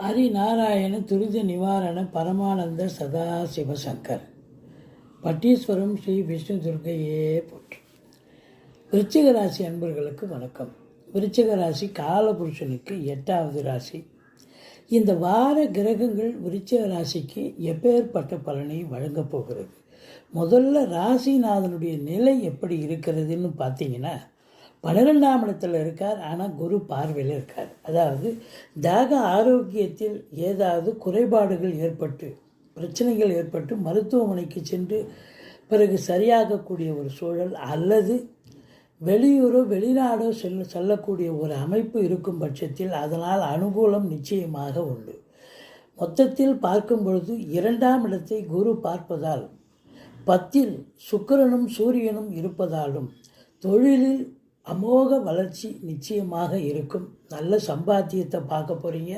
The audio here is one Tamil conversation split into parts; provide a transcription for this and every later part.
ஹரிநாராயண துரித நிவாரண பரமானந்த சதாசிவசங்கர் பட்டீஸ்வரம் ஸ்ரீ விஷ்ணு துர்க்கையே போற்று. விருச்சிக ராசி அன்பர்களுக்கு வணக்கம். விருச்சிக ராசி காலபுருஷனுக்கு 8வது ராசி. இந்த வார கிரகங்கள் விருச்சிக ராசிக்கு எப்பேற்பட்ட பலனை வழங்கப் போகிறது? முதல்ல ராசிநாதனுடைய நிலை எப்படி இருக்கிறதுன்னு பார்த்தீங்கன்னா, 12ஆம் இடத்துல இருக்கார். ஆனால் குரு பார்வையில் இருக்கார். அதாவது தேக ஆரோக்கியத்தில் ஏதாவது குறைபாடுகள் ஏற்பட்டு பிரச்சனைகள் ஏற்பட்டு மருத்துவமனைக்கு சென்று பிறகு சரியாகக்கூடிய ஒரு சூழல், அல்லது வெளியூரோ வெளிநாடோ செல்லக்கூடிய ஒரு அமைப்பு இருக்கும் பட்சத்தில் அதனால் அனுகூலம் நிச்சயமாக உண்டு. மொத்தத்தில் பார்க்கும் பொழுது 2ஆம் இடத்தை குரு பார்ப்பதால் 10ல் சுக்கிரனும் சூரியனும் இருப்பதாலும் தொழிலில் அமோக வளர்ச்சி நிச்சயமாக இருக்கும். நல்ல சம்பாத்தியத்தை பார்க்க போகிறீங்க.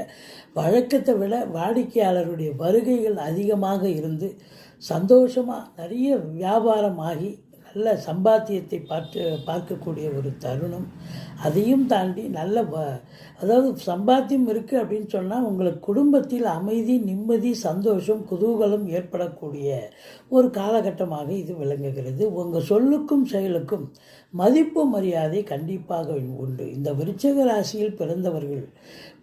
வழக்கத்தை விட வாடிக்கையாளருடைய வருகைகள் அதிகமாக இருந்து சந்தோஷமாக நிறைய வியாபாரமாகி நல்ல சம்பாத்தியத்தை பார்க்கக்கூடிய ஒரு தருணம். அதையும் தாண்டி நல்ல அதாவது சம்பாத்தியம் இருக்குது அப்படின்னு சொன்னால் உங்களுக்கு குடும்பத்தில் அமைதி, நிம்மதி, சந்தோஷம், குதூகலம் ஏற்படக்கூடிய ஒரு காலகட்டமாக இது விளங்குகிறது. உங்கள் சொல்லுக்கும் செயலுக்கும் மதிப்பு மரியாதை கண்டிப்பாக உண்டு. இந்த விருச்சிக ராசியில் பிறந்தவர்கள்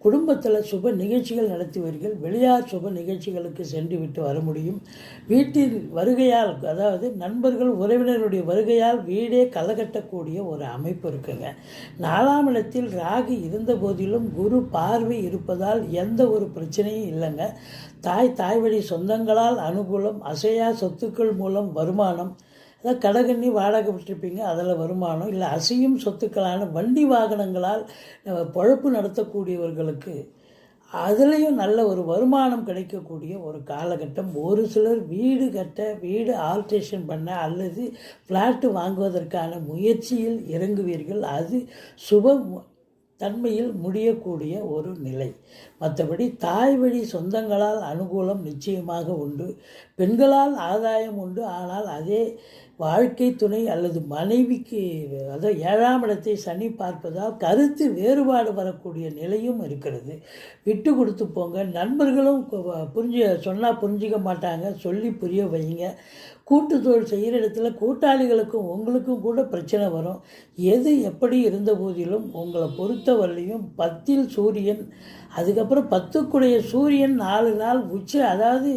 குடும்பத்தில் சுப நிகழ்ச்சிகள் நடத்துவீர்கள். வெளியார் சுப நிகழ்ச்சிகளுக்கு சென்று விட்டு வர முடியும். வீட்டின் வருகையால், அதாவது நண்பர்கள் உறவினருடைய வருகையால் வீடே களைகட்டக்கூடிய ஒரு அமைப்பு இருக்குங்க. 4ஆம் இடத்தில் ராகு இருந்த போதிலும் குரு பார்வை இருப்பதால் எந்த ஒரு பிரச்சனையும் இல்லைங்க. தாய் வழி சொந்தங்களால் அனுகூலம், அசையா சொத்துக்கள் மூலம் வருமானம், அதாவது கடகண்ணி வாடகை விட்டுருப்பீங்க, அதில் வருமானம், இல்லை அசையும் சொத்துக்களான வண்டி வாகனங்களால் பொழப்பு நடத்தக்கூடியவர்களுக்கு அதுலேயும் நல்ல ஒரு வருமானம் கிடைக்கக்கூடிய ஒரு காலகட்டம். ஒரு சிலர் வீடு கட்ட, வீடு ஆல்ட்ரேஷன் பண்ண அல்லது ஃப்ளாட்டு வாங்குவதற்கான முயற்சியில் இறங்குவீர்கள். அது சுப தன்மையில் முடியக்கூடிய ஒரு நிலை. மற்றபடி தாய் வழி சொந்தங்களால் அனுகூலம் நிச்சயமாக உண்டு. பெண்களால் ஆதாயம் உண்டு. ஆனால் அதே வாழ்க்கை துணை அல்லது மனைவிக்கு, அதாவது 7ஆம் இடத்தை சனி பார்ப்பதால் கருத்து வேறுபாடு வரக்கூடிய நிலையும் இருக்கிறது. விட்டு கொடுத்து போங்க. நண்பர்களும் சொன்னால் புரிஞ்சிக்க மாட்டாங்க, சொல்லி புரிய வைங்க. கூட்டு தொழில் செய்கிற இடத்துல கூட்டாளிகளுக்கும் உங்களுக்கும் கூட பிரச்சனை வரும். எது எப்படி இருந்த போதிலும் உங்களை பொறுத்தவரையிலையும் 10ல் சூரியன், அதுக்கப்புறம் 10க்குடைய சூரியன் 4 நாள் அதாவது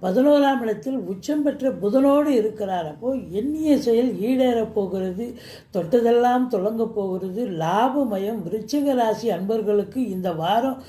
11ஆம் இடத்தில் உச்சம் பெற்ற புதனோடு இருக்கிறார். அப்போது எண்ணிய செயல் ஈடேறப் போகிறது. தொட்டதெல்லாம் தொடங்க போகிறது. லாபமயம். விருச்சிக ராசி அன்பர்களுக்கு இந்த வாரம்